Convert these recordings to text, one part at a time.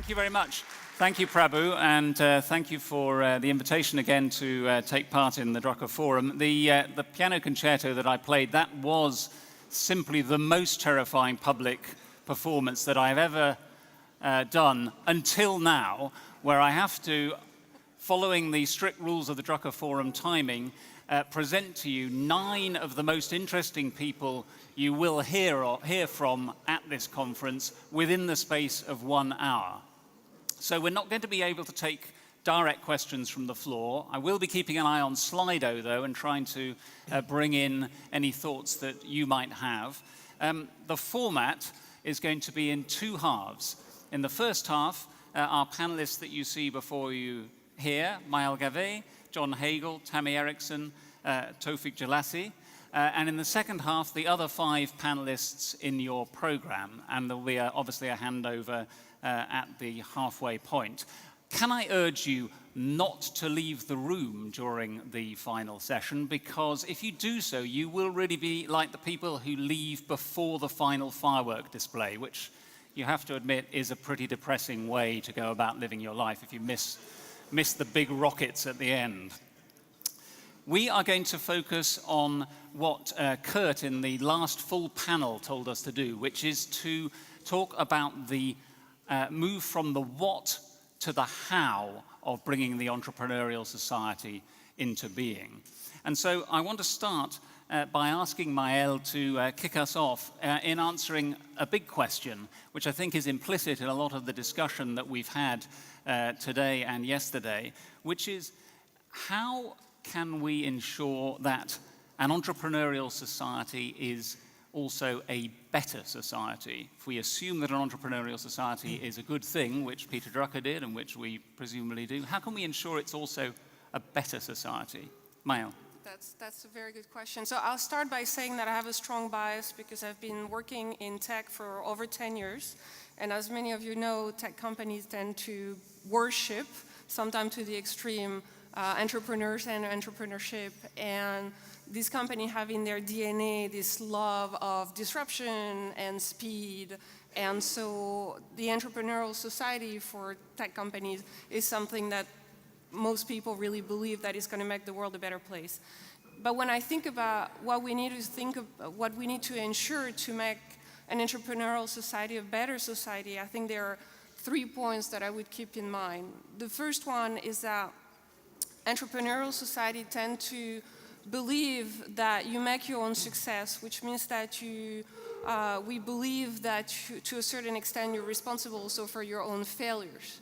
you very much. Thank you, Prabhu, and thank you for the invitation again to take part in the Drucker Forum. The piano concerto that I played, that was simply the most terrifying public performance that I've ever done until now, where I have to, following the strict rules of the Drucker Forum timing, present to you 9 of the most interesting people you will hear from at this conference within the space of 1 hour. So we're not going to be able to take direct questions from the floor. I will be keeping an eye on Slido, though, and trying to bring in any thoughts that you might have. The format is going to be in 2 halves. In the first half, our panelists that you see before you here, Maël Gavet, John Hagel, Tammy Erickson, Tofik Jelassi, and in the second half, the other 5 panelists in your program, and there'll be obviously a handover at the halfway point. Can I urge you not to leave the room during the final session, because if you do so, you will really be like the people who leave before the final firework display, which you have to admit is a pretty depressing way to go about living your life if you miss the big rockets at the end. We are going to focus on what Kurt in the last full panel told us to do, which is to talk about the move from the what to the how of bringing the entrepreneurial society into being. And so I want to start by asking Maël to kick us off in answering a big question, which I think is implicit in a lot of the discussion that we've had today and yesterday, which is how can we ensure that an entrepreneurial society is also a better society? If we assume that an entrepreneurial society is a good thing, which Peter Drucker did and which we presumably do, how can we ensure it's also a better society? Maël. That's a very good question. So I'll start by saying that I have a strong bias because I've been working in tech for over 10 years. And as many of you know, tech companies tend to worship, sometimes to the extreme, entrepreneurs and entrepreneurship. And these companies have in their DNA this love of disruption and speed. And so the entrepreneurial society for tech companies is something that most people really believe that is going to make the world a better place. But when I think about what we need to ensure to make an entrepreneurial society a better society, I think there are 3 points that I would keep in mind. The first one is that entrepreneurial society tend to believe that you make your own success, which means that we believe that to a certain extent you're responsible also for your own failures.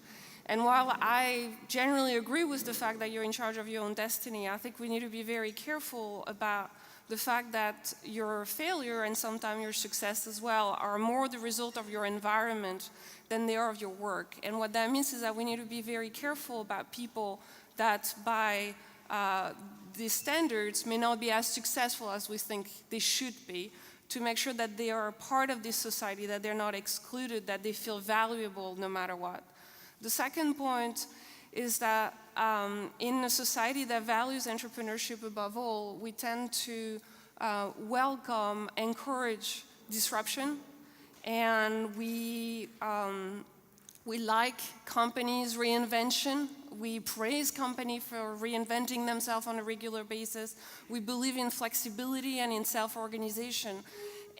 And while I generally agree with the fact that you're in charge of your own destiny, I think we need to be very careful about the fact that your failure and sometimes your success as well are more the result of your environment than they are of your work. And what that means is that we need to be very careful about people that by these standards may not be as successful as we think they should be, to make sure that they are a part of this society, that they're not excluded, that they feel valuable no matter what. The second point is that in a society that values entrepreneurship above all, we tend to welcome, encourage disruption, and we like companies' reinvention. We praise companies for reinventing themselves on a regular basis. We believe in flexibility and in self-organization.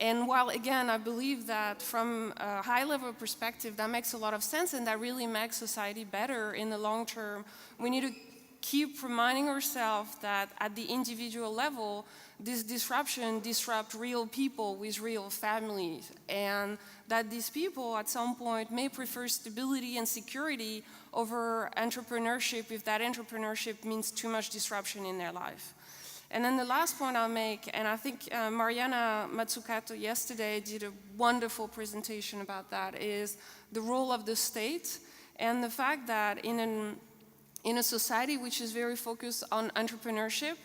And while, again, I believe that from a high-level perspective, that makes a lot of sense and that really makes society better in the long term, we need to keep reminding ourselves that at the individual level, this disruption disrupts real people with real families, and that these people at some point may prefer stability and security over entrepreneurship if that entrepreneurship means too much disruption in their life. And then the last point I'll make, and I think Mariana Mazzucato yesterday did a wonderful presentation about that, is the role of the state and the fact that in a society which is very focused on entrepreneurship,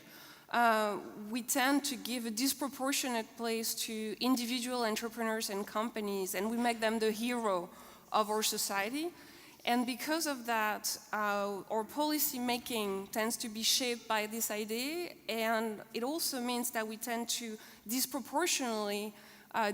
we tend to give a disproportionate place to individual entrepreneurs and companies, and we make them the hero of our society. And because of that, our policy making tends to be shaped by this idea, and it also means that we tend to disproportionately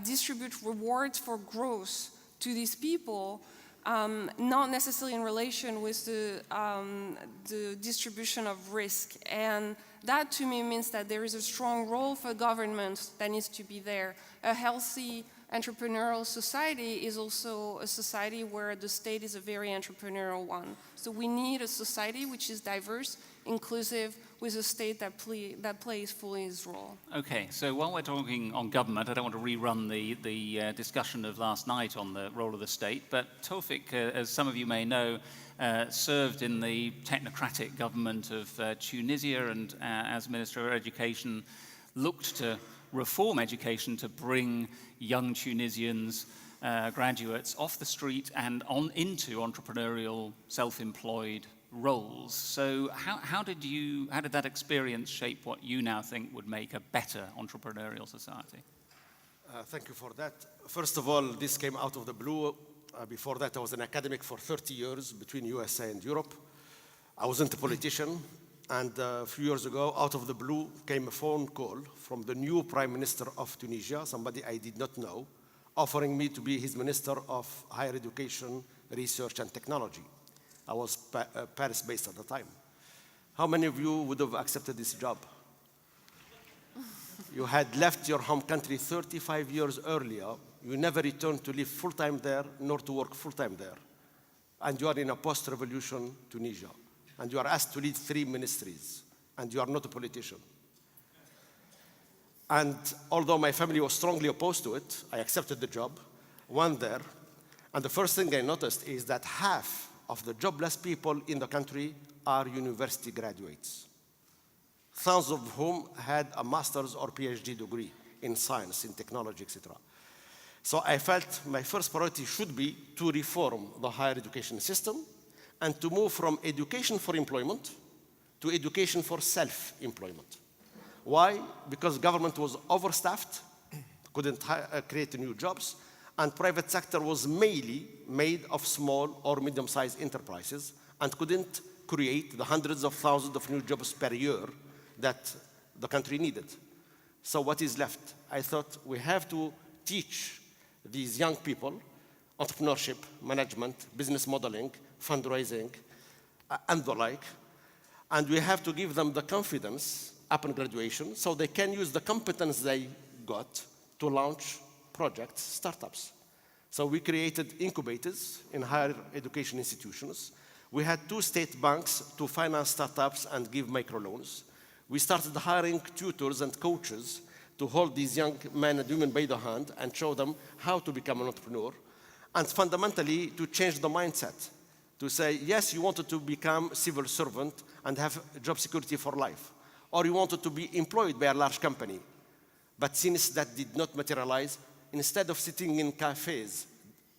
distribute rewards for growth to these people not necessarily in relation with the distribution of risk. And that to me means that there is a strong role for government that needs to be there. A healthy entrepreneurial society is also a society where the state is a very entrepreneurial one. So we need a society which is diverse, inclusive, with a state that plays fully its role. Okay, so while we're talking on government, I don't want to rerun the discussion of last night on the role of the state, but Tawfik, as some of you may know, served in the technocratic government of Tunisia and as Minister of Education looked to reform education to bring young Tunisians, graduates off the street and on into entrepreneurial, self-employed roles. So how did that experience shape what you now think would make a better entrepreneurial society? Thank you for that. First of all, this came out of the blue. Before that, I was an academic for 30 years between USA and Europe. I wasn't a politician. And a few years ago, out of the blue, came a phone call from the new Prime Minister of Tunisia, somebody I did not know, offering me to be his Minister of Higher Education, Research and Technology. I was Paris-based at the time. How many of you would have accepted this job? You had left your home country 35 years earlier. You never returned to live full-time there, nor to work full-time there. And you are in a post-revolution Tunisia. And you are asked to lead 3 ministries, and you are not a politician. And although my family was strongly opposed to it, I accepted the job, went there, and the first thing I noticed is that half of the jobless people in the country are university graduates, thousands of whom had a master's or PhD degree in science, in technology, etc. So I felt my first priority should be to reform the higher education system and to move from education for employment to education for self-employment. Why? Because government was overstaffed, couldn't create new jobs, and private sector was mainly made of small or medium-sized enterprises and couldn't create the hundreds of thousands of new jobs per year that the country needed. So what is left? I thought we have to teach these young people entrepreneurship, management, business modeling, fundraising, and the like. And we have to give them the confidence upon graduation so they can use the competence they got to launch projects, startups. So we created incubators in higher education institutions. We had 2 state banks to finance startups and give microloans. We started hiring tutors and coaches to hold these young men and women by the hand and show them how to become an entrepreneur. And fundamentally, to change the mindset, to say, yes, you wanted to become civil servant and have job security for life, or you wanted to be employed by a large company. But since that did not materialize, instead of sitting in cafes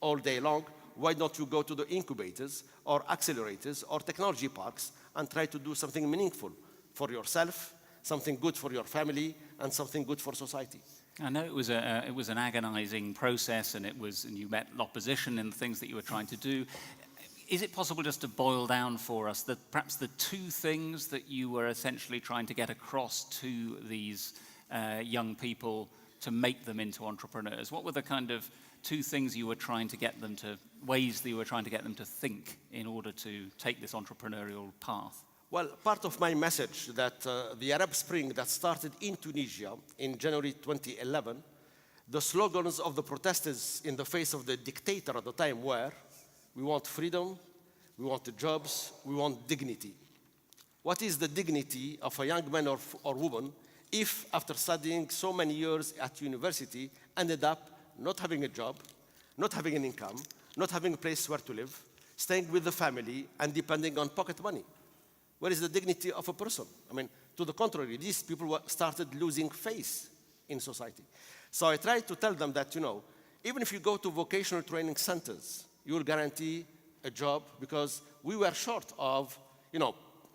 all day long, why don't you go to the incubators or accelerators or technology parks and try to do something meaningful for yourself, something good for your family, and something good for society? I know it was an agonizing process, and you met opposition in the things that you were trying to do. Is it possible just to boil down for us perhaps the 2 things that you were essentially trying to get across to these young people to make them into entrepreneurs? What were the kind of 2 things you were trying to get them to, ways that you were trying to get them to think in order to take this entrepreneurial path? Well, part of my message that the Arab Spring that started in Tunisia in January 2011, the slogans of the protesters in the face of the dictator at the time were, we want freedom, we want jobs, we want dignity. What is the dignity of a young man or woman if, after studying so many years at university, ended up not having a job, not having an income, not having a place where to live, staying with the family, and depending on pocket money? Where is the dignity of a person? I mean, to the contrary, these people started losing faith in society. So I tried to tell them that, even if you go to vocational training centers, you will guarantee a job, because we were short of,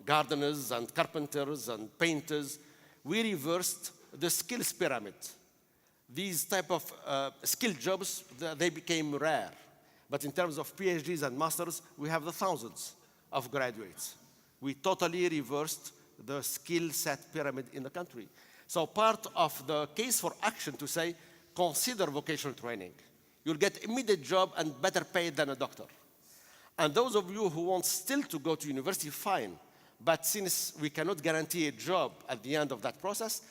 gardeners and carpenters and painters. We reversed the skills pyramid. These type of skilled jobs, they became rare. But in terms of PhDs and masters, we have the thousands of graduates. We totally reversed the skill set pyramid in the country. So part of the case for action to say, consider vocational training. You'll get immediate job and better paid than a doctor. And those of you who want still to go to university, fine. But since we cannot guarantee a job at the end of that process,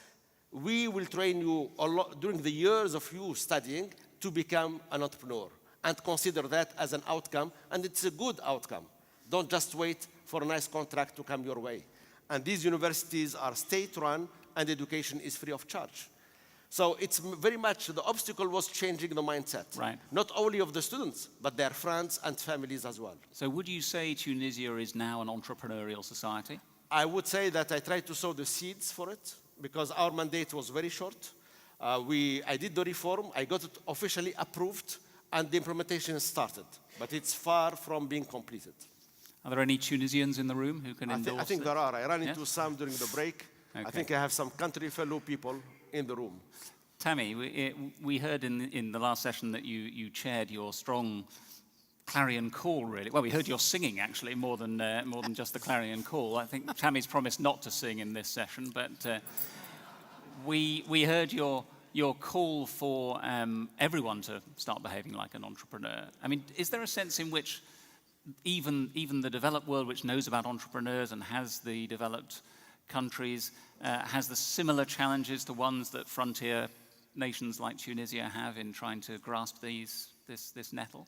we will train you a lot during the years of you studying to become an entrepreneur. And consider that as an outcome, and it's a good outcome. Don't just wait for a nice contract to come your way. And these universities are state-run, and education is free of charge. So it's very much, the obstacle was changing the mindset. Right. Not only of the students, but their friends and families as well. So would you say Tunisia is now an entrepreneurial society? I would say that I tried to sow the seeds for it, because our mandate was very short. I did the reform, I got it officially approved, and the implementation started. But it's far from being completed. Are there any Tunisians in the room who can endorse I think it? there are. I ran Yes? into some during the break. Okay. I think I have some country fellow people in the room. Tammy, we heard in the last session that you chaired your strong clarion call, really. Well, we heard your singing, actually, more than just the clarion call. I think Tammy's promised not to sing in this session, but we heard your call for everyone to start behaving like an entrepreneur. I mean, is there a sense in which even the developed world, which knows about entrepreneurs and has the developed countries, has the similar challenges to ones that frontier nations like Tunisia have in trying to grasp this nettle?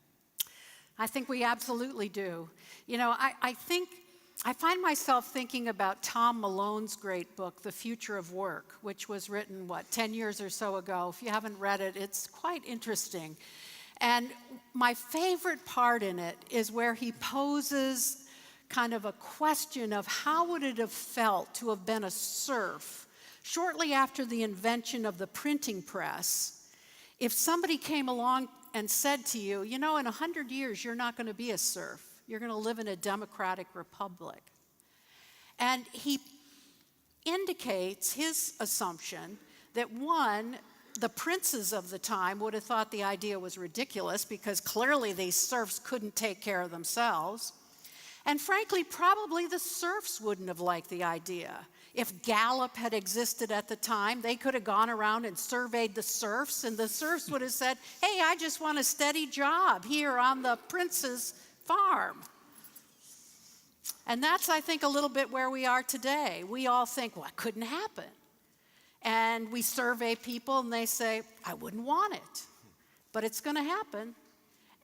I think we absolutely do. You know, I find myself thinking about Tom Malone's great book, The Future of Work, which was written, 10 years or so ago. If you haven't read it, it's quite interesting. And my favorite part in it is where he poses kind of a question of how would it have felt to have been a serf shortly after the invention of the printing press, if somebody came along and said to you, you know, in 100 years, you're not going to be a serf. You're going to live in a democratic republic. And he indicates his assumption that, one, the princes of the time would have thought the idea was ridiculous because clearly these serfs couldn't take care of themselves. And frankly, probably the serfs wouldn't have liked the idea. If Gallup had existed at the time, they could have gone around and surveyed the serfs, and the serfs would have said, hey, I just want a steady job here on the prince's farm. And that's, I think, a little bit where we are today. We all think, well, it couldn't happen. And we survey people, and they say, I wouldn't want it, but it's going to happen.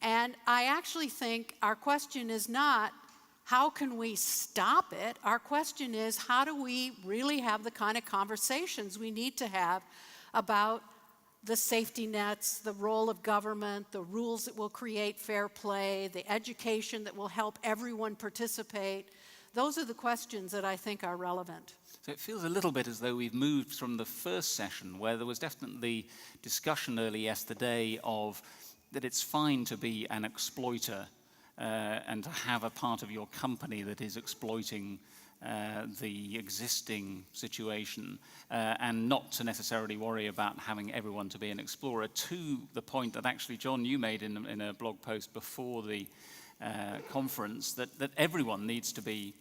And I actually think our question is not, how can we stop it? Our question is, how do we really have the kind of conversations we need to have about the safety nets, the role of government, the rules that will create fair play, the education that will help everyone participate? Those are the questions that I think are relevant. So it feels a little bit as though we've moved from the first session, where there was definitely discussion early yesterday of that it's fine to be an exploiter and to have a part of your company that is exploiting the existing situation and not to necessarily worry about having everyone to be an explorer, to the point that actually, John, you made in a blog post before the conference, that everyone needs to be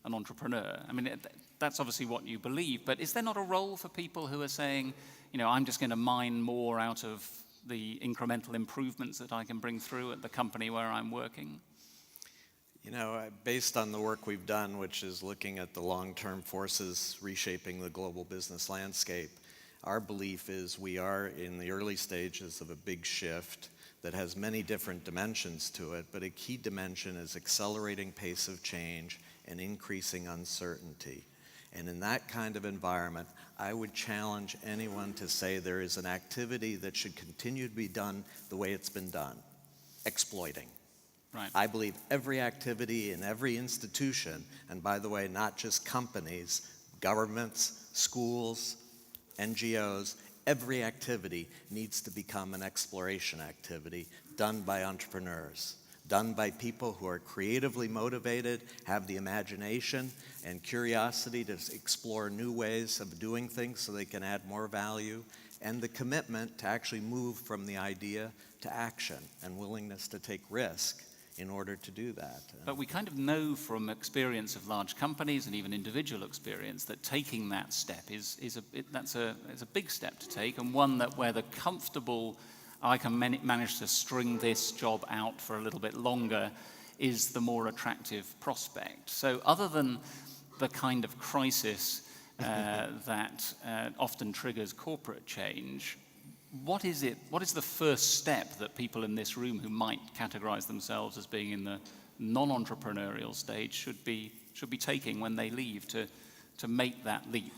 an entrepreneur. I mean, that's obviously what you believe, but is there not a role for people who are saying, you know, I'm just going to mine more out of the incremental improvements that I can bring through at the company where I'm working? You know, based on the work we've done, which is looking at the long-term forces reshaping the global business landscape, our belief is we are in the early stages of a big shift that has many different dimensions to it, but a key dimension is accelerating pace of change and increasing uncertainty. And in that kind of environment, I would challenge anyone to say there is an activity that should continue to be done the way it's been done, exploiting. Right. I believe every activity in every institution, and by the way, not just companies, governments, schools, NGOs, every activity needs to become an exploration activity done by entrepreneurs, done by people who are creatively motivated, have the imagination and curiosity to explore new ways of doing things so they can add more value, and the commitment to actually move from the idea to action and willingness to take risk in order to do that. But we kind of know from experience of large companies and even individual experience that taking that step is a big step to take, and one that where the comfortable, I can manage to string this job out for a little bit longer, is the more attractive prospect. So other than the kind of crisis that often triggers corporate change, what is the first step that people in this room who might categorize themselves as being in the non-entrepreneurial stage should be taking when they leave to make that leap?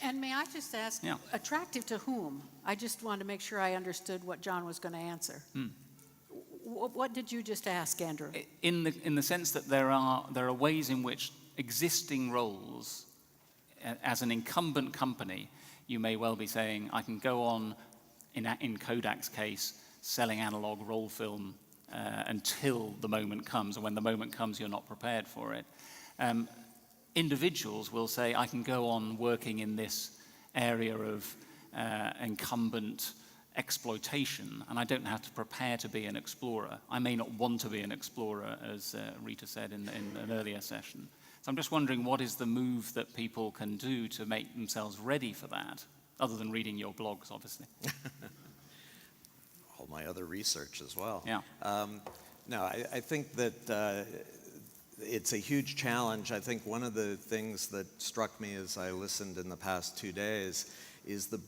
And may I just ask, Yeah. attractive to whom? I just wanted to make sure I understood what John was going to answer. What did you just ask, Andrew? In the sense that there are ways in which existing roles, as an incumbent company, you may well be saying, I can go on, in Kodak's case, selling analog roll film until the moment comes, and when the moment comes, you're not prepared for it. Individuals will say, I can go on working in this area of incumbent exploitation, and I don't have to prepare to be an explorer. I may not want to be an explorer, as Rita said in an earlier session. So I'm just wondering, what is the move that people can do to make themselves ready for that, other than reading your blogs, obviously? All my other research as well. Yeah. No, I think that it's a huge challenge. I think one of the things that struck me as I listened in the past 2 days is the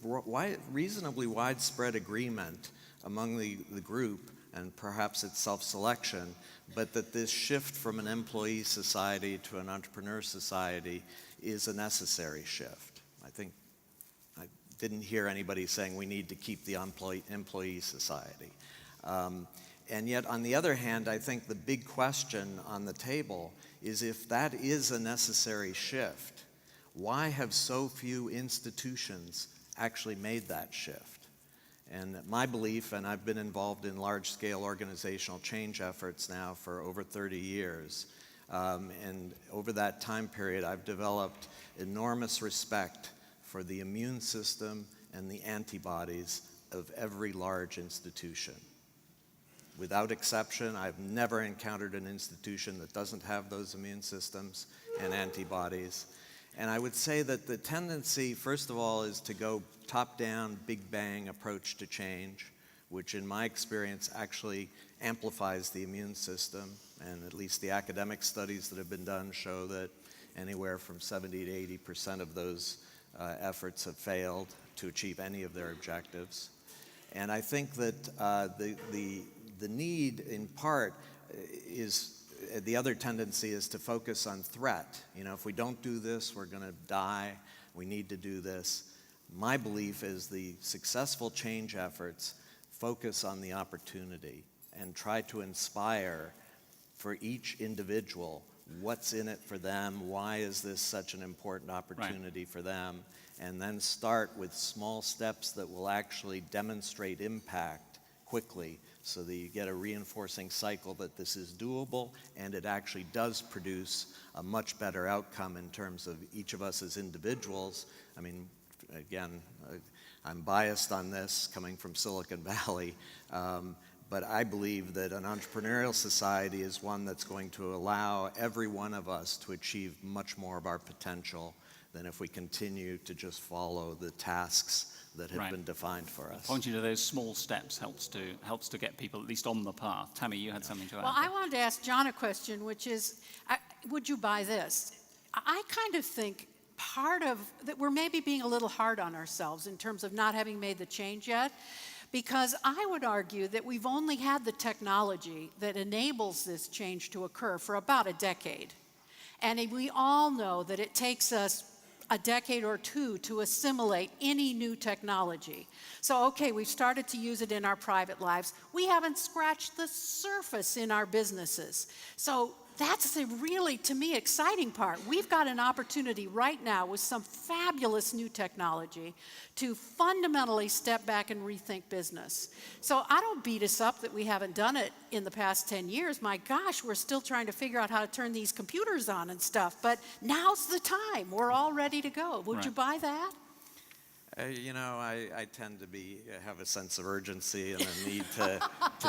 reasonably widespread agreement among the group, and perhaps it's self-selection, but that this shift from an employee society to an entrepreneur society is a necessary shift. I think I didn't hear anybody saying we need to keep the employee society. And yet, on the other hand, I think the big question on the table is, if that is a necessary shift, why have so few institutions actually made that shift? And my belief, and I've been involved in large-scale organizational change efforts now for over 30 years, and over that time period, I've developed enormous respect for the immune system and the antibodies of every large institution. Without exception, I've never encountered an institution that doesn't have those immune systems and antibodies. And I would say that the tendency, first of all, is to go top-down, big bang approach to change, which in my experience actually amplifies the immune system. And at least the academic studies that have been done show that anywhere from 70 to 80% of those efforts have failed to achieve any of their objectives. And I think that the need, in part, is the other tendency is to focus on threat. You know, if we don't do this, we're going to die. We need to do this. My belief is the successful change efforts focus on the opportunity and try to inspire for each individual what's in it for them, why is this such an important opportunity for them, and then start with small steps that will actually demonstrate impact quickly, so that you get a reinforcing cycle that this is doable and it actually does produce a much better outcome in terms of each of us as individuals. I mean, again, I'm biased on this coming from Silicon Valley, but I believe that an entrepreneurial society is one that's going to allow every one of us to achieve much more of our potential than if we continue to just follow the tasks that have been defined for us. Pointing to those small steps helps to get people at least on the path. Tammy, you had something to add. Well, I wanted to ask John a question, which is, would you buy this? I kind of think part of that we're maybe being a little hard on ourselves in terms of not having made the change yet, because I would argue that we've only had the technology that enables this change to occur for about a decade. And we all know that it takes us a decade or two to assimilate any new technology. So, okay, we've started to use it in our private lives. We haven't scratched the surface in our businesses. So that's the really, to me, exciting part. We've got an opportunity right now with some fabulous new technology to fundamentally step back and rethink business. So I don't beat us up that we haven't done it in the past 10 years. My gosh, we're still trying to figure out how to turn these computers on and stuff. But now's the time. We're all ready to go. Would you buy that? You know, I tend to have a sense of urgency and a need to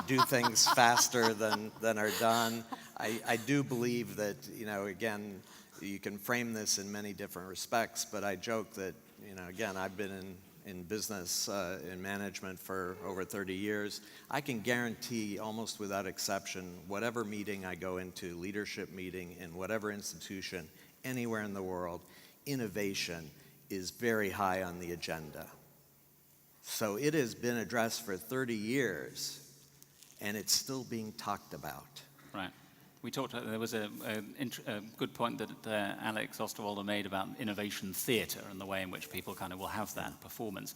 do things faster than are done. I do believe that, you know, again, you can frame this in many different respects, but I joke that, you know, again, I've been in business and management for over 30 years. I can guarantee almost without exception, whatever meeting I go into, leadership meeting in whatever institution, anywhere in the world, innovation is very high on the agenda. So it has been addressed for 30 years, and it's still being talked about. Right. We talked, there was a good point that Alex Osterwalder made about innovation theatre and the way in which people kind of will have that performance.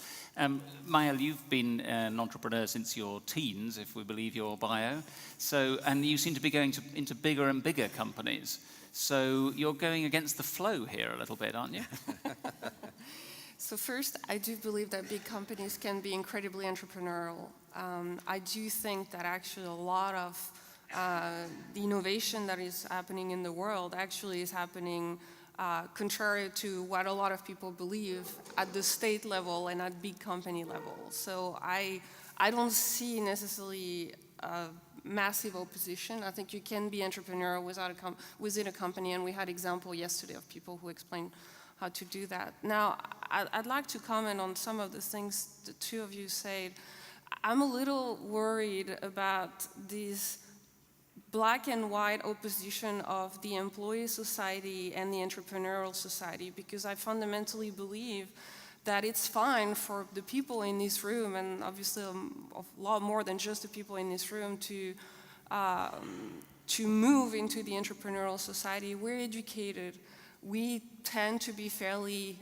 Maël, you've been an entrepreneur since your teens, if we believe your bio. So, and you seem to be going into bigger and bigger companies. So you're going against the flow here a little bit, aren't you? So first, I do believe that big companies can be incredibly entrepreneurial. I do think that actually a lot of the innovation that is happening in the world actually is happening contrary to what a lot of people believe at the state level and at big company level. So I don't see necessarily a massive opposition. I think you can be entrepreneurial within a company, and we had example yesterday of people who explained how to do that. Now, I'd like to comment on some of the things the two of you said. I'm a little worried about this black and white opposition of the employee society and the entrepreneurial society, because I fundamentally believe that it's fine for the people in this room, and obviously a lot more than just the people in this room, to move into the entrepreneurial society. We're educated. We tend to be fairly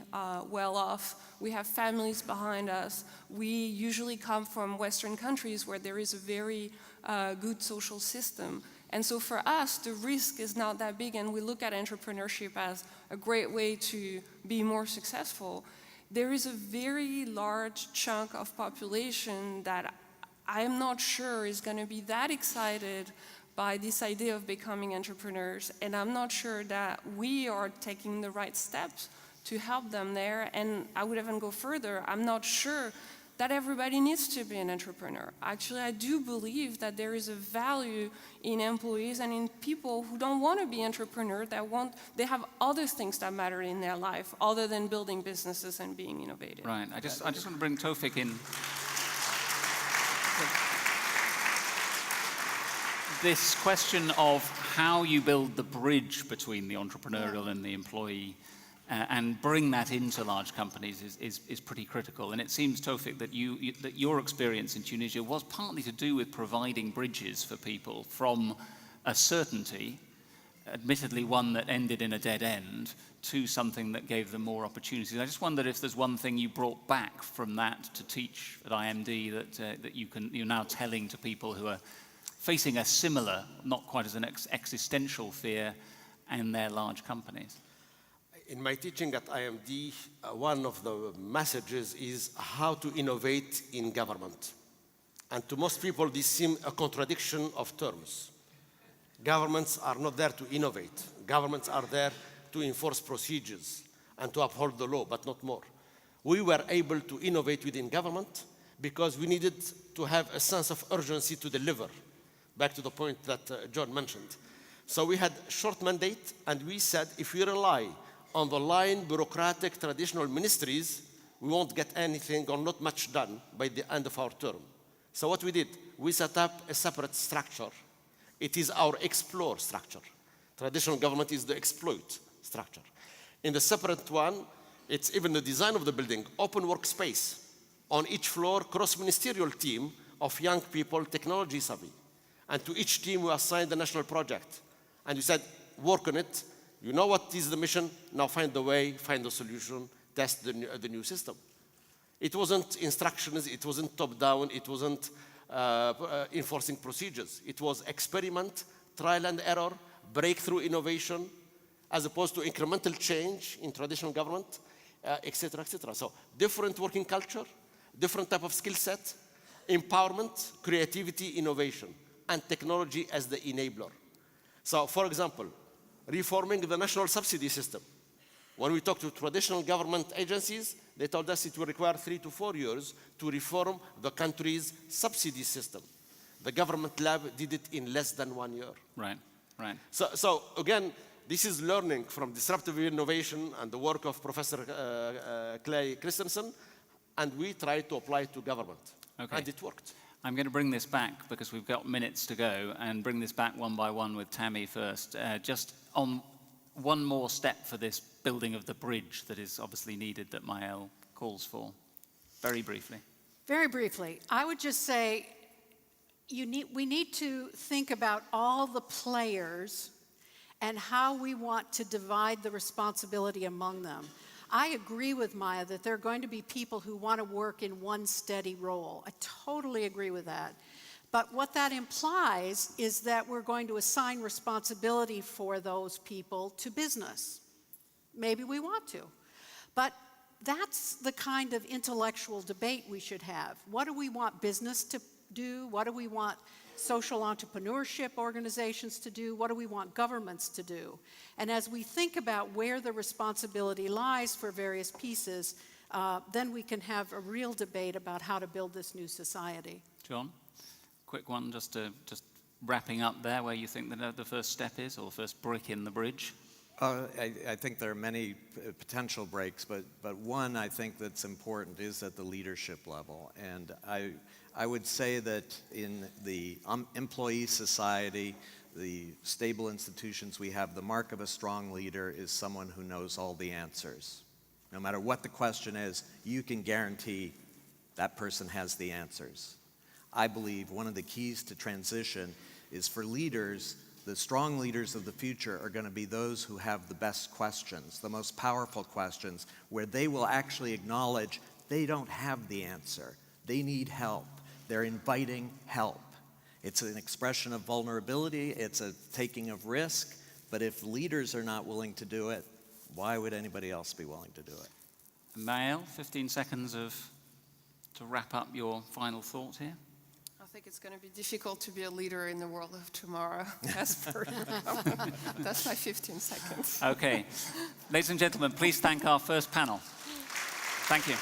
well off. We have families behind us. We usually come from Western countries where there is a very good social system. And so for us, the risk is not that big, and we look at entrepreneurship as a great way to be more successful. There is a very large chunk of population that I'm not sure is going to be that excited by this idea of becoming entrepreneurs, and I'm not sure that we are taking the right steps to help them there. And I would even go further. I'm not sure that everybody needs to be an entrepreneur. Actually, I do believe that there is a value in employees and in people who don't want to be entrepreneurs, they have other things that matter in their life other than building businesses and being innovative. Right, I just want to bring Tawfik in. This question of how you build the bridge between the entrepreneurial and the employee and bring that into large companies is pretty critical. And it seems, Tawfik, that your experience in Tunisia was partly to do with providing bridges for people from a certainty, admittedly one that ended in a dead end, to something that gave them more opportunities. I just wondered if there's one thing you brought back from that to teach at IMD that you're now telling to people who are facing a similar, not quite as an existential fear in their large companies. In my teaching at IMD, one of the messages is how to innovate in government. And to most people, this seems a contradiction of terms. Governments are not there to innovate. Governments are there to enforce procedures and to uphold the law, but not more. We were able to innovate within government because we needed to have a sense of urgency to deliver, back to the point that John mentioned. So we had short mandate, and we said if we rely on the line bureaucratic traditional ministries, we won't get anything or not much done by the end of our term. So what we did, we set up a separate structure. It is our explore structure. Traditional government is the exploit structure. In the separate one, it's even the design of the building, open workspace. On each floor, cross-ministerial team of young people, technology savvy. And to each team, we assigned a national project. And we said, work on it. You know what is the mission, now find the way, find the solution, test the new system. It wasn't instructions, it wasn't top-down, it wasn't enforcing procedures. It was experiment, trial and error, breakthrough innovation, as opposed to incremental change in traditional government, et cetera, et cetera. So different working culture, different type of skill set, empowerment, creativity, innovation, and technology as the enabler. So for example, reforming the national subsidy system. When we talked to traditional government agencies, they told us it will require 3 to 4 years to reform the country's subsidy system. The government lab did it in less than 1 year. Right, right. So again, this is learning from disruptive innovation and the work of Professor Clay Christensen, and we tried to apply it to government. Okay. And it worked. I'm going to bring this back because we've got minutes to go, and bring this back one by one with Tammy first. Just on one more step for this building of the bridge that is obviously needed that Maëlle calls for. Very briefly. Very briefly, I would just say we need to think about all the players and how we want to divide the responsibility among them. I agree with Maya that there are going to be people who want to work in one steady role. I totally agree with that. But what that implies is that we're going to assign responsibility for those people to business. Maybe we want to. But that's the kind of intellectual debate we should have. What do we want business to do? What do we want social entrepreneurship organizations to do? What do we want governments to do? And as we think about where the responsibility lies for various pieces, then we can have a real debate about how to build this new society. John, quick one, just wrapping up there, where you think the first step is, or the first brick in the bridge. I think there are many potential breaks, but one I think that's important is at the leadership level. And I would say that in the employee society, the stable institutions we have, the mark of a strong leader is someone who knows all the answers. No matter what the question is, you can guarantee that person has the answers. I believe one of the keys to transition is for leaders. The strong leaders of the future are going to be those who have the best questions, the most powerful questions, where they will actually acknowledge they don't have the answer. They need help. They're inviting help. It's an expression of vulnerability. It's a taking of risk. But if leaders are not willing to do it, why would anybody else be willing to do it? Maëlle, 15 seconds to wrap up your final thought here. I think it's going to be difficult to be a leader in the world of tomorrow, as per That's my 15 seconds. Okay. Ladies and gentlemen, please thank our first panel. Thank you.